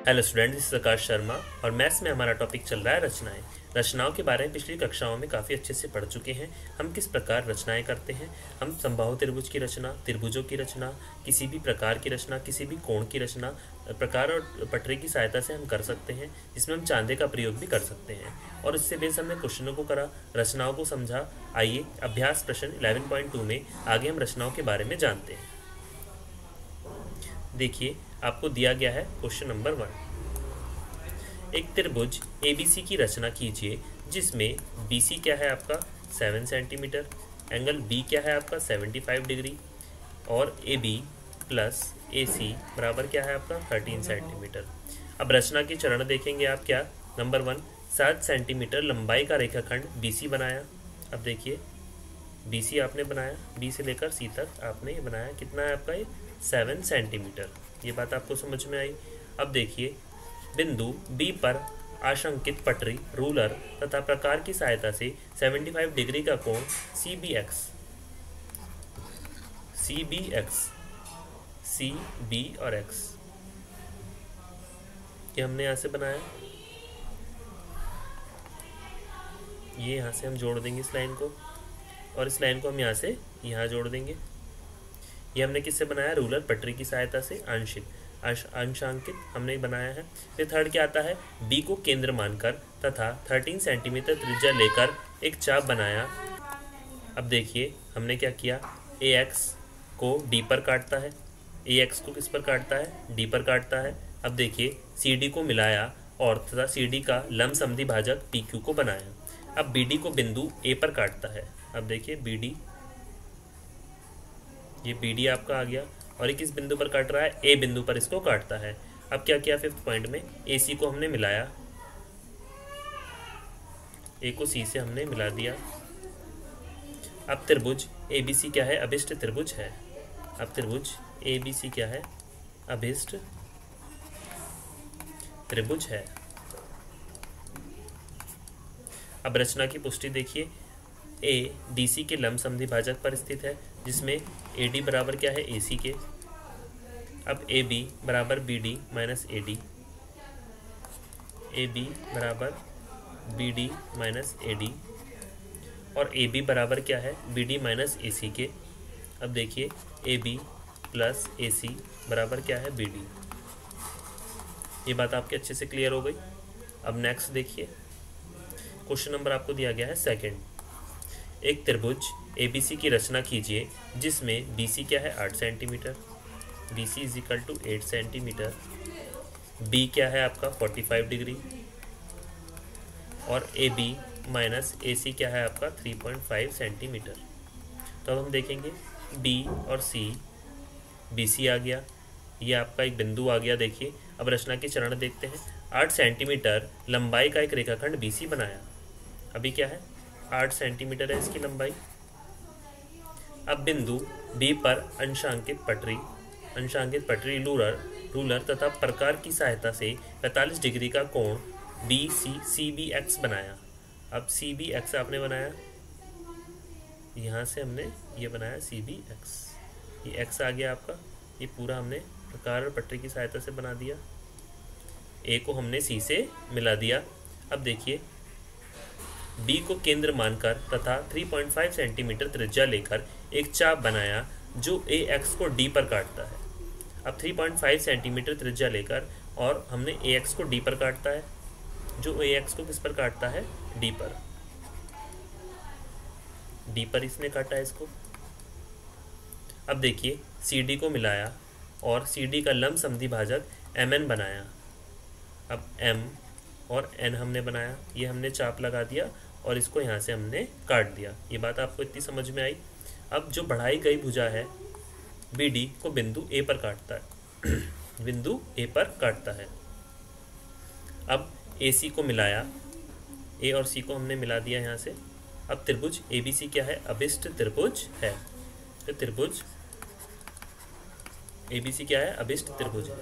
Hello student, this is आकाश शर्मा और maths में हमारा टॉपिक चल रहा है रचनाएं। रचनाओं के बारे में पिछली कक्षाओं में काफ़ी अच्छे से पढ़ चुके हैं। हम किस प्रकार रचनाएं करते हैं। हम समबाहु त्रिभुज की रचना, त्रिभुजों की रचना, किसी भी प्रकार की रचना, किसी भी कोण की रचना प्रकार और पटरी की सहायता से हम कर सकते हैं, जिसमें हम चांदे का प्रयोग भी कर सकते हैं। और इससे बेस हमने क्वेश्चनों को करा, रचनाओं को समझा। आइए अभ्यास प्रश्न 11.2 में आगे हम रचनाओं के बारे में जानते हैं। देखिए, आपको दिया गया है क्वेश्चन नंबर 1। एक त्रिभुज ABC की रचना कीजिए जिसमें BC क्या है आपका 7 सेंटीमीटर, एंगल B क्या है आपका 75 डिग्री और AB प्लस AC बराबर क्या है आपका 13 सेंटीमीटर। अब रचना के चरण देखेंगे आप। क्या? नंबर 1, 7 सेंटीमीटर लंबाई का रेखाखंड BC बनाया। अब देखिए, BC आपने बनाया, B से लेकर C तक आपने बनाया। कितना है आपका? ये 7 सेंटीमीटर। ये बात आपको समझ में आई। अब देखिए, बिंदु B पर आशंकित पटरी, रूलर तथा प्रकार की सहायता से 75 डिग्री का कोण CBX CB और X ये हमने यहाँ से बनाया। ये यहाँ से हम जोड़ देंगे इस लाइन को, और इस लाइन को हम यहाँ से यहाँ जोड़ देंगे। ये हमने किससे बनाया? रूलर पटरी की सहायता से अंशांकित हमने बनाया है। फिर थर्ड क्या आता है? B को केंद्र मानकर तथा 13 सेंटीमीटर त्रिज्या लेकर एक चाप बनाया। अब देखिए, हमने क्या किया? AX को D पर काटता है। AX को किस पर काटता है? D पर काटता है। अब देखिए, CD को मिलाया और तथा CD का लंब समद्वि भाजक PQ को बनाया। अब BD को बिंदु A पर काटता है। अब देखिए, BD, ये BD आपका आ गया और ये किस बिंदु पर काट रहा है? A बिंदु पर इसको काटता है। अब क्या किया? 5th पॉइंट में AC को हमने मिलाया, A को C से हमने मिला दिया। अब त्रिभुज ABC क्या है? अभिष्ट त्रिभुज है। अब त्रिभुज ABC क्या है? अभिष्ट त्रिभुज है। अब रचना की पुष्टि देखिए। A DC के लंब समद्वि भाजक पर स्थित है, जिसमें AD बराबर क्या है? AC के। अब AB बराबर BD माइनस AD, AB बराबर BD माइनस AD और AB बराबर क्या है? BD माइनस AC के। अब देखिए, AB प्लस AC बराबर क्या है? BD। ये बात आपके अच्छे से क्लियर हो गई। अब नेक्स्ट देखिए, क्वेश्चन नंबर आपको दिया गया है 2। एक त्रिभुज ABC की रचना कीजिए जिसमें BC क्या है? 8 centimetre, BC is equal to 8 centimetre, B क्या है आपका 45 डिग्री और AB माइनस AC क्या है आपका 3.5 सेंटीमीटर। तो अब हम देखेंगे, B और C, BC आ गया, ये आपका एक बिंदु आ गया। देखिए, अब रचना के चरण देखते हैं। 8 सेंटीमीटर लंबाई का एक रेखाखंड BC बनाया। अभी क्या है? 8 सेंटीमीटर है इसकी लंबाई। अब बिंदु B पर अंशांकित पटरी रूलर तथा प्रकार की सहायता से 45 डिग्री का कोण CBX बनाया। अब CBX आपने बनाया, यहाँ से हमने ये बनाया CBX, ये X आ गया आपका। ये पूरा हमने प्रकार और पटरी की सहायता से बना दिया। A को हमने C से मिला दिया। अब देखिए, B को केंद्र मानकर तथा 3.5 सेंटीमीटर त्रिज्या लेकर एक चाप बनाया जो AX को D पर काटता है। अब 3.5 सेंटीमीटर त्रिज्या लेकर और हमने AX को D पर काटता है, जो AX को किस पर काटता है? D पर। D पर इसने काटा है इसको। अब देखिए, CD को मिलाया और CD का लंब समद्वि भाजक MN बनाया। अब M और N हमने बनाया, ये हमने चाप लगा दिया और इसको यहाँ से हमने काट दिया। ये बात आपको इतनी समझ में आई। अब जो बढ़ाई गई भुजा है BD को बिंदु A पर काटता है बिंदु A पर काटता है। अब AC को मिलाया, A और C को हमने मिला दिया यहाँ से। अब त्रिभुज ABC क्या है? अभिष्ट त्रिभुज है। तो त्रिभुज ABC क्या है? अभिष्ट त्रिभुज है।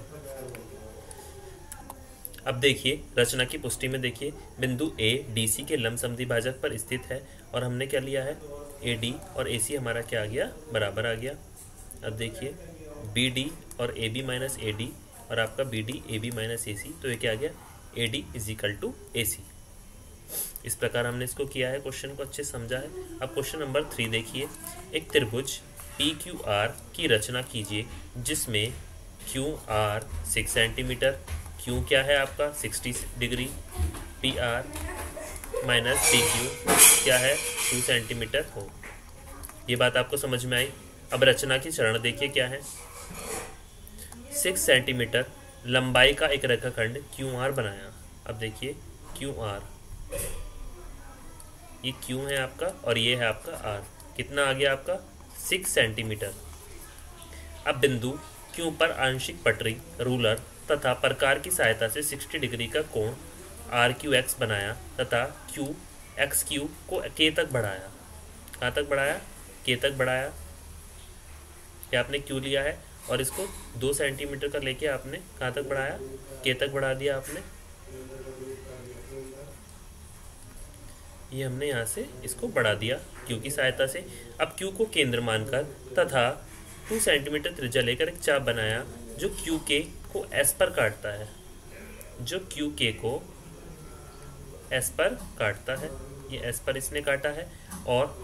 अब देखिए, रचना की पुष्टि में देखिए, बिंदु A DC के लंब समद्वि भाजक पर स्थित है और हमने क्या लिया है? AD और AC हमारा क्या आ गया? बराबर आ गया। अब देखिए, BD और AB माइनस AD और आपका B D A B minus A C, तो ये क्या आ गया A D is equal to A C. इस प्रकार हमने इसको किया है, क्वेश्चन को अच्छे से समझा है। अब क्वेश्चन नंबर 3 देखिए, एक त्रिभुज पी क्यू आर की रचना कीजिए जिसमें क्यू आर 6 सेंटीमीटर, क्यू क्या है आपका 60 degree, P R minus P Q क्या है 2 सेंटीमीटर हो। ये बात आपको समझ में आई। अब रचना की चरण देखिए क्या है। 6 सेंटीमीटर लंबाई का एक रेखाखंड क्यू आर बनाया। अब देखिए क्यू आर, ये क्यू है आपका और ये है आपका आर, कितना आ गया आपका 6 सेंटीमीटर। अब बिंदु क्यू पर आंशिक पटरी, रूलर तथा प्रकार की सहायता से 60 डिग्री का कोण आर क्यू एक्स बनाया तथा क्यू एक्स क्यू को के तक बढ़ाया। कहाँ तक बढ़ाया? के तक बढ़ाया। क्या आपने क्यू लिया है और इसको 2 सेंटीमीटर का लेके आपने कहाँ तक बढ़ाया? के तक बढ़ा दिया आपने। ये हमने यहाँ से इसको बढ़ा दिया क्यू की सहायता से। अब क्यू को केंद्र मानकर तथा 2 सेंटीमीटर त्रिज्या लेकर एक चाप बनाया जो क्यू के को एस पर काटता है, जो क्यू के को एस पर काटता है। ये एस पर इसने काटा है और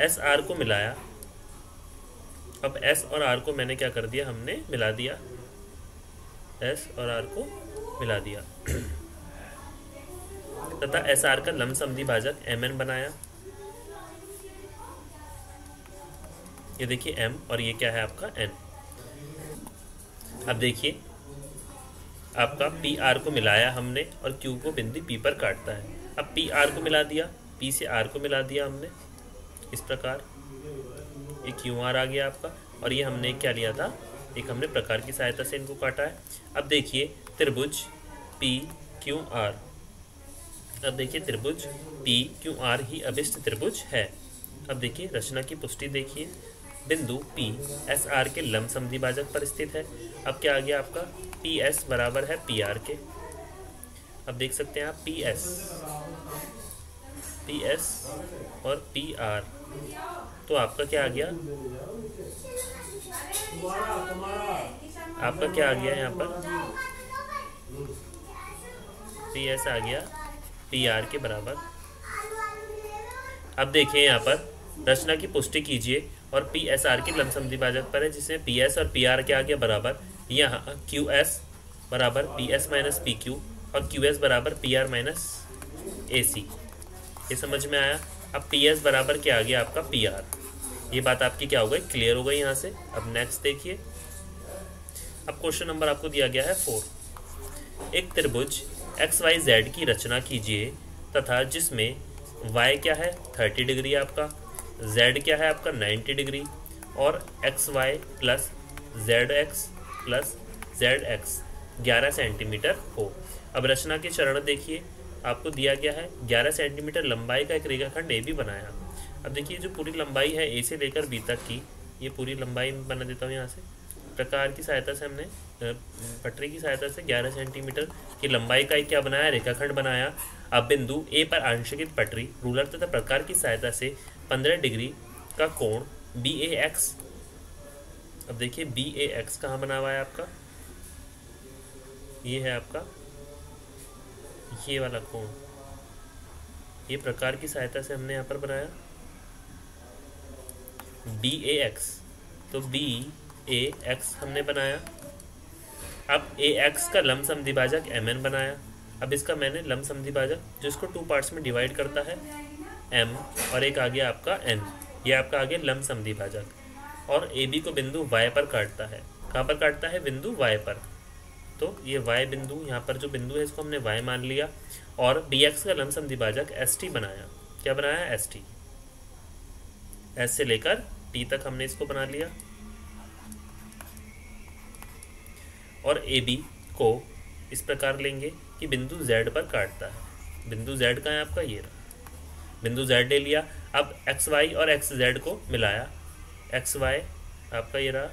एस आर को मिलाया। अब एस और आर को मैंने क्या कर दिया, हमने मिला दिया, एस और आर को मिला दिया तथा एस आर का लंबसमद्वि भाजक एम एन बनाया। ये देखिए एम और ये क्या है आपका एन। अब देखिए आपका पी आर को मिलाया हमने और क्यू को बिंदु पी पर काटता है। अब पी आर को मिला दिया, पी से आर को मिला दिया हमने, इस प्रकार ये क्यू आर आ गया आपका। और ये हमने क्या लिया था, एक हमने प्रकार की सहायता से इनको काटा है। अब देखिए त्रिभुज पी क्यू आर, अब देखिए त्रिभुज पी क्यू आर ही अभिष्ट त्रिभुज है। अब देखिए रचना की पुष्टि देखिए, बिंदु पी एस आर के लंबसमद्वि भाजक पर स्थित है। अब क्या आ गया आपका पी एस बराबर है पी आर के। अब देख सकते हैं आप पी एस और पी आर, तो आपका क्या आ गया, आपका क्या आ गया यहाँ पर पी एस आ गया पी आर के बराबर। अब देखिए यहाँ पर रचना की पुष्टि कीजिए और पी एस आर के लंबसमद्वि भाजक पर है, जिसमें पी एस और पी आर क्या आ गया बराबर। यहाँ क्यू एस बराबर P S minus P Q और क्यू एस बराबर पी आर माइनस ए सी। ये समझ में आया। अब पी एस बराबर क्या आ गया आपका पी आर। ये बात आपकी क्या हो गई, क्लियर हो गई यहाँ से। अब नेक्स्ट देखिए, अब क्वेश्चन नंबर आपको दिया गया है 4। एक त्रिभुज एक्स वाई जेड की रचना कीजिए तथा जिसमें y क्या है 30 डिग्री आपका, z क्या है आपका 90 डिग्री और X Y plus Z X plus Z X 11 centimetre हो। अब रचना के चरण देखिए, आपको दिया गया है 11 सेंटीमीटर लंबाई का एक रेखाखंड ए बी बनाया। अब देखिए जो पूरी लंबाई है ए से लेकर बी तक की, ये पूरी लंबाई बना देता हूँ यहाँ से। प्रकार की सहायता से हमने पटरी की सहायता से 11 सेंटीमीटर की लंबाई का एक क्या बनाया, रेखाखंड बनाया। अब बिंदु ए पर आंशिक पटरी, रूलर तथा प्रकार की सहायता से 15 डिग्री का कोण बी ए एक्स। अब देखिए बी ए एक्स कहाँ बना हुआ है आपका, ये है आपका ये वाला कोण, ये प्रकार की सहायता से हमने यहाँ पर बनाया बी ए एक्स। तो बी ए एक्स हमने बनाया। अब ए एक्स का लंबसमद्वि भाजक एम एन बनाया। अब इसका मैंने लंबसमद्वि भाजक जो इसको 2 पार्ट्स में डिवाइड करता है एम और एक आ गया आपका एन, ये आपका आ गया लंबसमद्वि भाजक। और ए बी को बिंदु वाई पर काटता है। कहाँ पर काटता है, बिंदु वाई पर। तो ये वाई बिंदु, यहाँ पर जो बिंदु है इसको हमने वाई मान लिया। और बी एक्स का लंबसमद्वि भाजक एस टी बनाया। क्या बनाया, एस टी। एस से लेकर टी तक हमने इसको बना लिया। और ए बी को इस प्रकार लेंगे कि बिंदु Z पर काटता है। बिंदु Z का है आपका, ये रहा बिंदु Z ले लिया। अब एक्स वाई और एक्स जेड को मिलाया। एक्स वाई आपका ये रहा,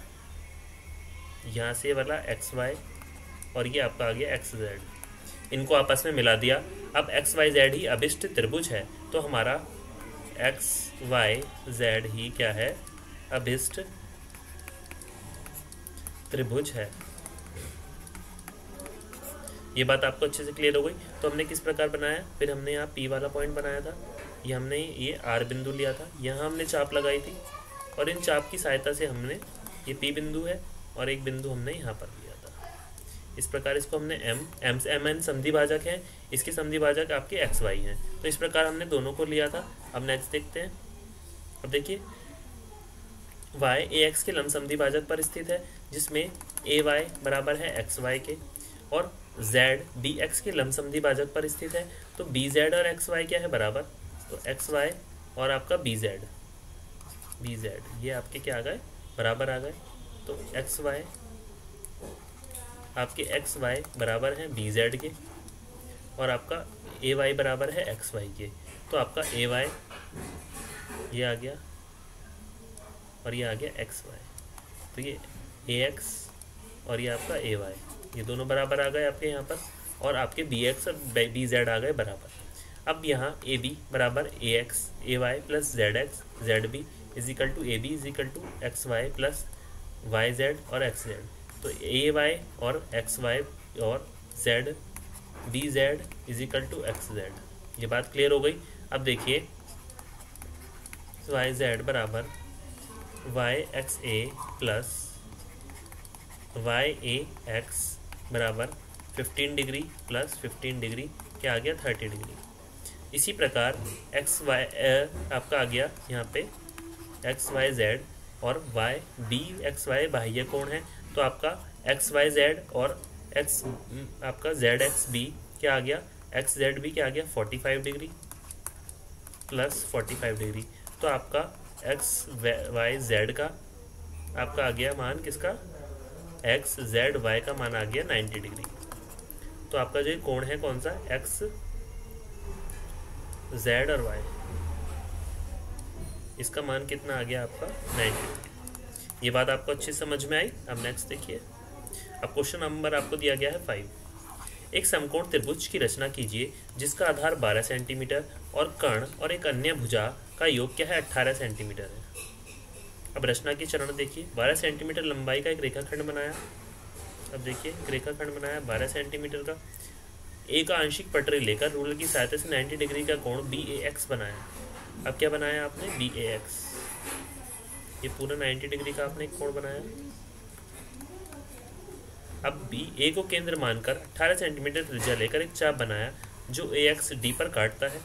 यहाँ से वाला एक्स वाई और ये आपका आ गया एक्स जेड, इनको आपस में मिला दिया। अब एक्स वाई जेड ही अभिष्ट त्रिभुज है, तो हमारा एक्स वाई जेड ही क्या है, अभिष्ट त्रिभुज है। ये बात आपको अच्छे से क्लियर हो गई। तो हमने किस प्रकार बनाया, फिर हमने यहाँ P वाला पॉइंट बनाया था, ये हमने ये R बिंदु लिया था, यहाँ हमने चाप लगाई थी और इन चाप की सहायता से हमने ये P बिंदु है और एक बिंदु हमने यहाँ पर लिया था। इस प्रकार इसको हमने M से MN समद्वि भाजक है, इसके समद्वि भाजक आपके XY हैं। तो इस प्रकार हमने दोनों को लिया था। अब नेक्स्ट देखते हैं। अब देखिए y ax के लंब समद्वि भाजक पर स्थित है, जिसमें ay बराबर है xy के, और z bx के लंब समद्वि भाजक पर स्थित है। तो bz और xy क्या है बराबर, तो xy और आपका bz ये आपके क्या आ गए, बराबर आ गए। तो xy आपके xy बराबर है bz के और आपका ay बराबर है xy के। तो आपका ay ये आ गया और ये आ गया xy। तो ये ax और ये आपका ay, ये दोनों बराबर आ गए आपके यहाँ पर, और आपके bx और bz आ गए बराबर। अब यहाँ ab बराबर ax ay plus zx zb is equal to ab is equal to xy plus yz और xz। तो ay और xy और z bz is equal to xz। ये बात क्लियर हो गई। अब देखिए yz बराबर yxa प्लस yax बराबर 15 डिग्री प्लस 15 डिग्री क्या आ गया 30 डिग्री। इसी प्रकार एक्स वाई आपका आ गया यहाँ पे एक्स वाई जेड और वाई बी एक्स वाई बाह्य कोण है। तो आपका एक्स वाई जेड और एक्स आपका जेड एक्स बी क्या आ गया, एक्स जेड बी क्या आ गया 45 डिग्री प्लस 45 डिग्री। तो आपका एक्स वाई जेड का आपका आ गया मान किसका, एक्स जेड वाई का मान आ गया 90 डिग्री। तो आपका जो कोण है कौन सा, एक्स जेड और वाई, इसका मान कितना आ गया आपका 90। ये बात आपको अच्छी समझ में आई। अब नेक्स्ट देखिए। अब क्वेश्चन नंबर आपको दिया गया है 5। एक समकोण त्रिभुज की रचना कीजिए जिसका आधार 12 सेंटीमीटर और कर्ण और एक अन्य भुजा का योग क्या है 18 सेंटीमीटर है। अब रचना के चरण देखिए। 12 सेंटीमीटर लंबाई का एक रेखाखंड बनाया। अब देखिए एक रेखाखंड बनाया 12 सेंटीमीटर का। ए का आंशिक पटरी लेकर रूलर की सहायता से 90 डिग्री का कोण BAX बनाया। अब क्या बनाया आपने, BAX, ये पूरा 90 डिग्री का आपने एक कोण बनाया। अब A को केंद्र मानकर 18 सेंटीमीटर त्रिज्या लेकर एक चाप बनाया जो AX D पर काटता है,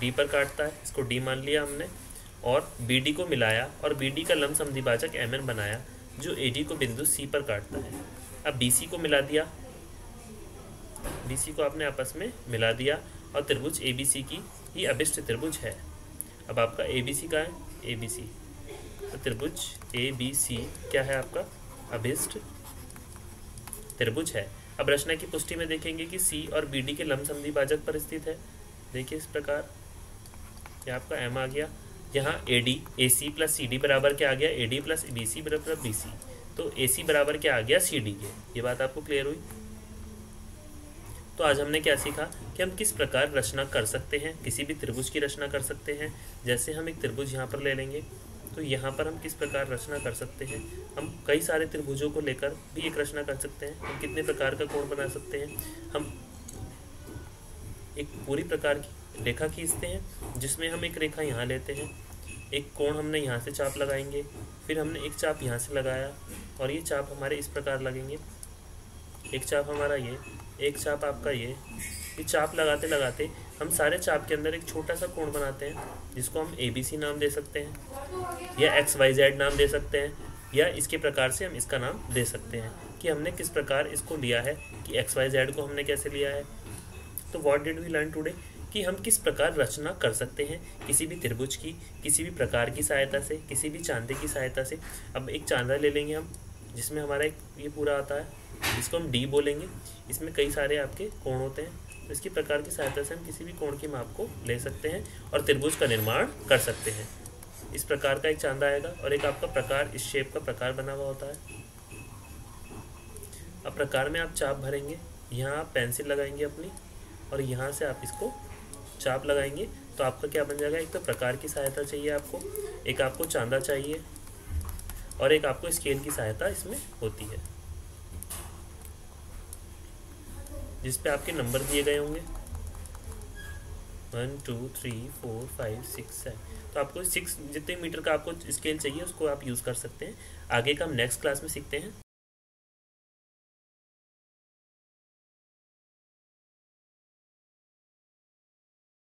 D पर काटता है, इसको D मान लिया हमने, और BD को मिलाया और BD का लंब समद्विभाजक MN बनाया जो AD को बिंदु C पर काटता है। अब BC को मिला दिया, BC को आपने आपस में मिला दिया और त्रिभुज ABC की ये अभिष्ट त्रिभुज है। अब आपका ABC का है, ABC, तो त्रिभुज ABC क्या है आपका, अभिष्ट त्रिभुज है। अब रचना की पुष्टि में देखेंगे कि C और BD के लंब समद्विभाजक पर स्थित है। देखिए इस प्रकार ये आपका M आ गया। यहाँ AD AC प्लस CD बराबर क्या आ गया, AD प्लस BC बराबर BC। तो AC बराबर क्या आ गया CD के। ये बात आपको क्लियर हुई। तो आज हमने क्या सीखा कि हम किस प्रकार रचना कर सकते हैं, किसी भी त्रिभुज की रचना कर सकते हैं। जैसे हम एक त्रिभुज यहाँ पर ले लेंगे तो यहाँ पर हम किस प्रकार रचना कर सकते हैं। हम कई सारे त्रिभुजों को लेकर भी एक रचना कर सकते हैं। हम कितने प्रकार का कोण बना सकते हैं, हम एक पूरी प्रकार की रेखा खींचते हैं जिसमें हम एक रेखा यहाँ लेते हैं, एक कोण हमने यहाँ से चाप लगाएंगे, फिर हमने एक चाप यहाँ से लगाया और ये चाप हमारे इस प्रकार लगेंगे, एक चाप हमारा ये, एक चाप आपका ये चाप लगाते लगाते हम सारे चाप के अंदर एक छोटा सा कोण बनाते हैं जिसको हम ABC नाम दे सकते हैं या XYZ नाम दे सकते हैं, या इसके प्रकार से हम इसका नाम दे सकते हैं कि हमने किस प्रकार इसको लिया है, कि XYZ को हमने कैसे लिया है। तो what did we learn today, कि हम किस प्रकार रचना कर सकते हैं किसी भी त्रिभुज की, किसी भी प्रकार की सहायता से, किसी भी चांदे की सहायता से। अब एक चांदा ले लेंगे हम जिसमें हमारा एक ये पूरा आता है जिसको हम D बोलेंगे, इसमें कई सारे आपके कोण होते हैं। तो इसकी प्रकार की सहायता से हम किसी भी कोण की माप को ले सकते हैं और त्रिभुज का निर्माण कर सकते हैं। इस प्रकार का एक चांदा आएगा और एक आपका प्रकार इस शेप का प्रकार बना हुआ होता है। अब प्रकार में आप चाप भरेंगे, यहाँ आप पेंसिल लगाएंगे अपनी और यहाँ से आप इसको चाप लगाएंगे तो आपका क्या बन जाएगा, एक तो प्रकार की सहायता चाहिए आपको, एक आपको चांदा चाहिए और एक आपको स्केल की सहायता इसमें होती है। जिस पे आपके नंबर दिए गए होंगे 1 2 3 4 5 6 7। तो आपको 6 जितने मीटर का आपको स्केल चाहिए उसको आप यूज़ कर सकते हैं। आगे का हम नेक्स्ट क्लास में सीखते हैं।